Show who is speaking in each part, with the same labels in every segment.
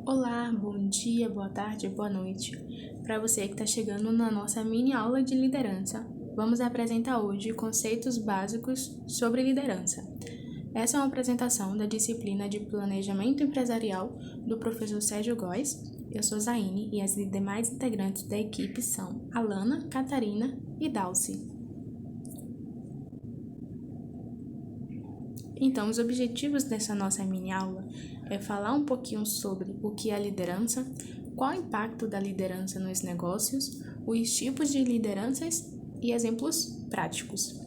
Speaker 1: Olá, bom dia, boa tarde, boa noite. Para você que está chegando na nossa mini aula de liderança, vamos apresentar hoje conceitos básicos sobre liderança. Essa é uma apresentação da disciplina de Planejamento Empresarial do professor Sérgio Góes. Eu sou Zaine e as demais integrantes da equipe são Alana, Catarina e Dalci. Então, os objetivos dessa nossa mini aula é falar um pouquinho sobre o que é liderança, qual o impacto da liderança nos negócios, os tipos de lideranças e exemplos práticos.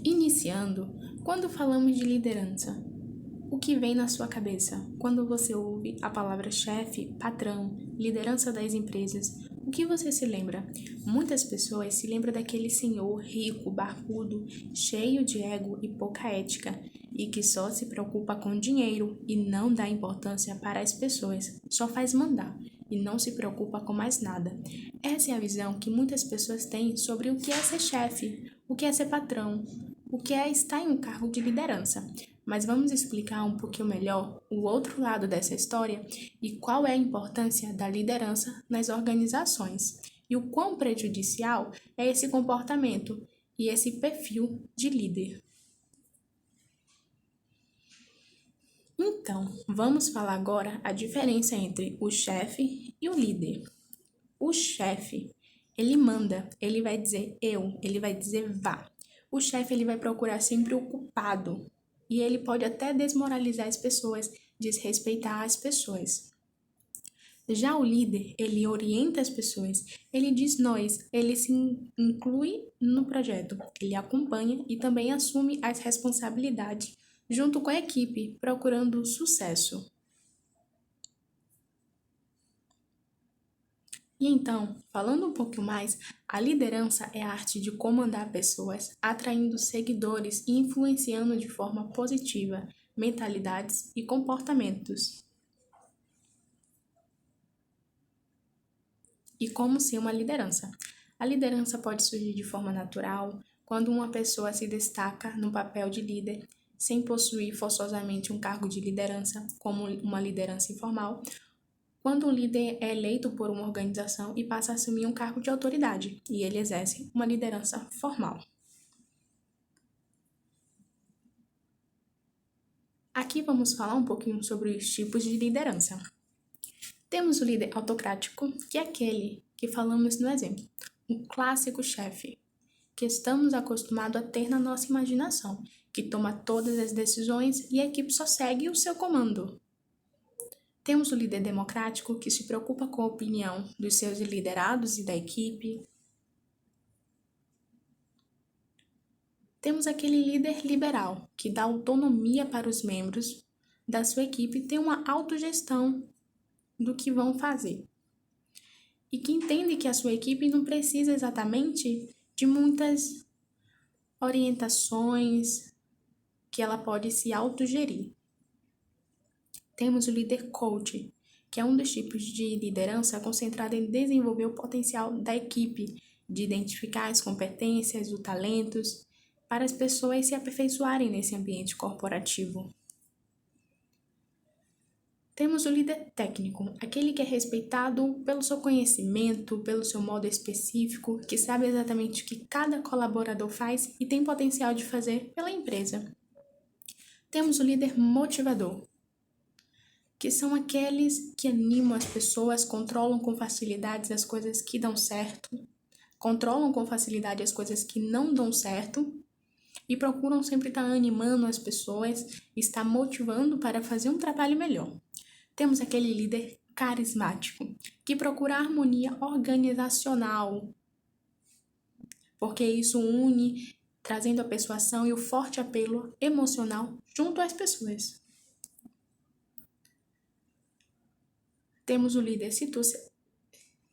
Speaker 1: Iniciando, quando falamos de liderança, o que vem na sua cabeça quando você ouve a palavra chefe, patrão, liderança das empresas? O que você se lembra? Muitas pessoas se lembram daquele senhor rico, barbudo, cheio de ego e pouca ética, e que só se preocupa com dinheiro e não dá importância para as pessoas, só faz mandar e não se preocupa com mais nada. Essa é a visão que muitas pessoas têm sobre o que é ser chefe, o que é ser patrão, o que é estar em um cargo de liderança. Mas vamos explicar um pouquinho melhor o outro lado dessa história e qual é a importância da liderança nas organizações e o quão prejudicial é esse comportamento e esse perfil de líder. Então, vamos falar agora a diferença entre o chefe e o líder. O chefe, ele manda, ele vai dizer eu, ele vai dizer vá. O chefe, ele vai procurar sempre o culpado e ele pode até desmoralizar as pessoas, desrespeitar as pessoas. Já o líder, ele orienta as pessoas, ele diz nós, ele se inclui no projeto, ele acompanha e também assume as responsabilidades junto com a equipe, procurando sucesso. E então, falando um pouco mais, a liderança é a arte de comandar pessoas, atraindo seguidores e influenciando de forma positiva mentalidades e comportamentos. E como ser uma liderança? A liderança pode surgir de forma natural, quando uma pessoa se destaca no papel de líder, sem possuir forçosamente um cargo de liderança, como uma liderança informal, quando um líder é eleito por uma organização e passa a assumir um cargo de autoridade, e ele exerce uma liderança formal. Aqui vamos falar um pouquinho sobre os tipos de liderança. Temos o líder autocrático, que é aquele que falamos no exemplo, um clássico chefe, que estamos acostumados a ter na nossa imaginação, que toma todas as decisões e a equipe só segue o seu comando. Temos o líder democrático, que se preocupa com a opinião dos seus liderados e da equipe. Temos aquele líder liberal, que dá autonomia para os membros da sua equipe e tem uma autogestão do que vão fazer. E que entende que a sua equipe não precisa exatamente de muitas orientações, que ela pode se autogerir. Temos o líder coach, que é um dos tipos de liderança concentrado em desenvolver o potencial da equipe, de identificar as competências, os talentos, para as pessoas se aperfeiçoarem nesse ambiente corporativo. Temos o líder técnico, aquele que é respeitado pelo seu conhecimento, pelo seu modo específico, que sabe exatamente o que cada colaborador faz e tem potencial de fazer pela empresa. Temos o líder motivador, que são aqueles que animam as pessoas, controlam com facilidade as coisas que dão certo, controlam com facilidade as coisas que não dão certo e procuram sempre estar animando as pessoas, estar motivando para fazer um trabalho melhor. Temos aquele líder carismático, que procura harmonia organizacional, porque isso une, trazendo a persuasão e o forte apelo emocional junto às pessoas. Temos o líder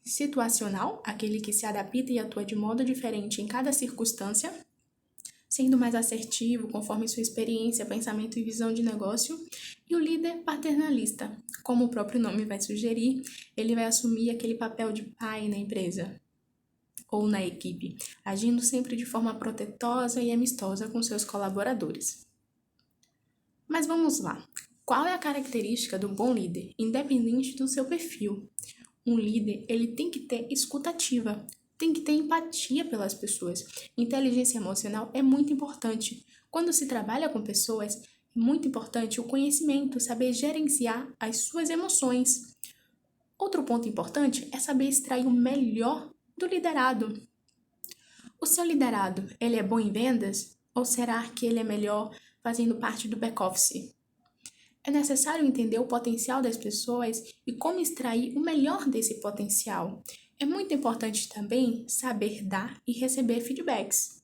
Speaker 1: situacional, aquele que se adapta e atua de modo diferente em cada circunstância, sendo mais assertivo conforme sua experiência, pensamento e visão de negócio. E o líder paternalista, como o próprio nome vai sugerir, ele vai assumir aquele papel de pai na empresa ou na equipe, agindo sempre de forma proteitosa e amistosa com seus colaboradores. Mas vamos lá. Qual é a característica do bom líder, independente do seu perfil? Um líder, ele tem que ter escuta ativa, tem que ter empatia pelas pessoas. Inteligência emocional é muito importante. Quando se trabalha com pessoas, é muito importante o conhecimento, saber gerenciar as suas emoções. Outro ponto importante é saber extrair o melhor do liderado. O seu liderado, ele é bom em vendas? Ou será que ele é melhor fazendo parte do back-office? É necessário entender o potencial das pessoas e como extrair o melhor desse potencial. É muito importante também saber dar e receber feedbacks.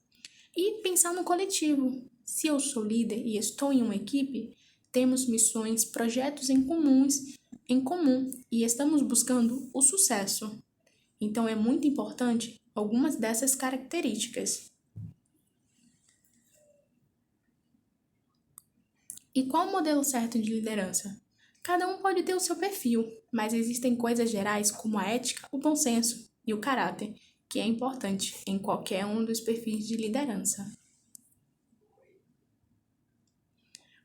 Speaker 1: E pensar no coletivo. Se eu sou líder e estou em uma equipe, temos missões, projetos em comum e estamos buscando o sucesso. Então é muito importante algumas dessas características. E qual o modelo certo de liderança? Cada um pode ter o seu perfil, mas existem coisas gerais como a ética, o bom senso e o caráter, que é importante em qualquer um dos perfis de liderança.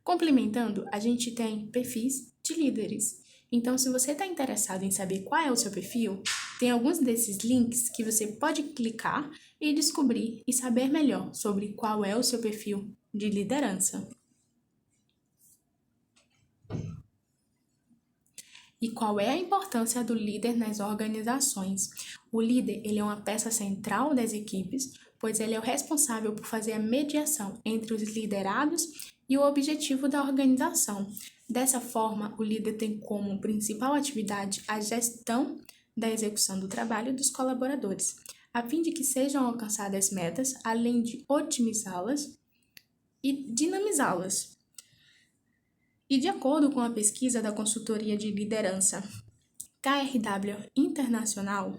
Speaker 1: Complementando, a gente tem perfis de líderes. Então, se você está interessado em saber qual é o seu perfil, tem alguns desses links que você pode clicar e descobrir e saber melhor sobre qual é o seu perfil de liderança. E qual é a importância do líder nas organizações? O líder, ele é uma peça central das equipes, pois ele é o responsável por fazer a mediação entre os liderados e o objetivo da organização. Dessa forma, o líder tem como principal atividade a gestão da execução do trabalho dos colaboradores, a fim de que sejam alcançadas metas, além de otimizá-las e dinamizá-las. E de acordo com a pesquisa da consultoria de liderança KRW Internacional,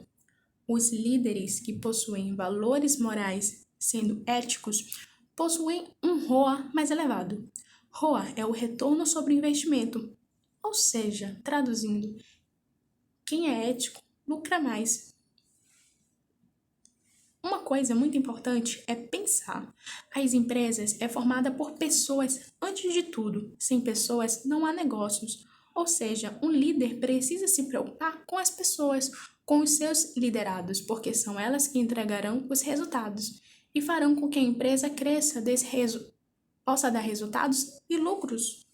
Speaker 1: os líderes que possuem valores morais, sendo éticos, possuem um ROA mais elevado. ROA é o retorno sobre investimento, ou seja, traduzindo, quem é ético lucra mais. Uma coisa muito importante é pensar. As empresas é formada por pessoas antes de tudo. Sem pessoas não há negócios. Ou seja, um líder precisa se preocupar com as pessoas, com os seus liderados, porque são elas que entregarão os resultados e farão com que a empresa cresça, possa dar resultados e lucros.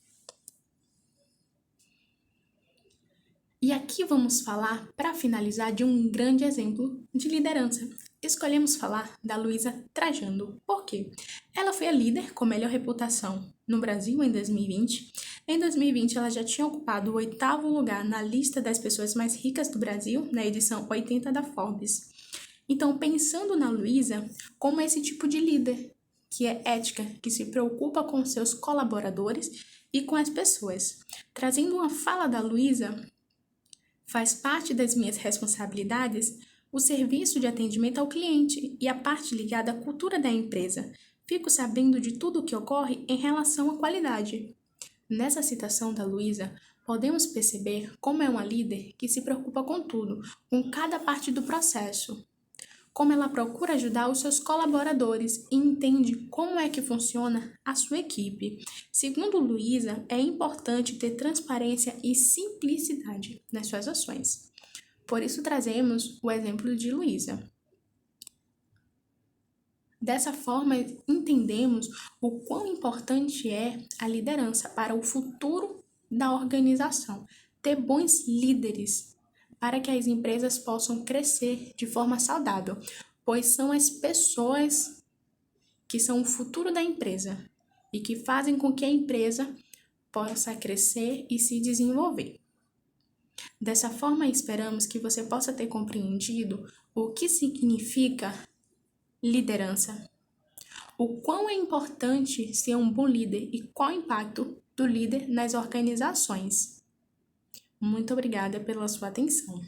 Speaker 1: E aqui vamos falar, para finalizar, de um grande exemplo de liderança. Escolhemos falar da Luísa Trajano. Por quê? Ela foi a líder com melhor reputação no Brasil em 2020. Em 2020, ela já tinha ocupado o 8º lugar na lista das pessoas mais ricas do Brasil, na edição 80 da Forbes. Então, pensando na Luísa como esse tipo de líder, que é ética, que se preocupa com seus colaboradores e com as pessoas. Trazendo uma fala da Luísa, faz parte das minhas responsabilidades o serviço de atendimento ao cliente e a parte ligada à cultura da empresa. Fico sabendo de tudo o que ocorre em relação à qualidade. Nessa citação da Luísa, podemos perceber como é uma líder que se preocupa com tudo, com cada parte do processo. Como ela procura ajudar os seus colaboradores e entende como é que funciona a sua equipe. Segundo Luísa, é importante ter transparência e simplicidade nas suas ações. Por isso trazemos o exemplo de Luísa. Dessa forma, entendemos o quão importante é a liderança para o futuro da organização. Ter bons líderes para que as empresas possam crescer de forma saudável, pois são as pessoas que são o futuro da empresa e que fazem com que a empresa possa crescer e se desenvolver. Dessa forma, esperamos que você possa ter compreendido o que significa liderança, o quão é importante ser um bom líder e qual o impacto do líder nas organizações. Muito obrigada pela sua atenção.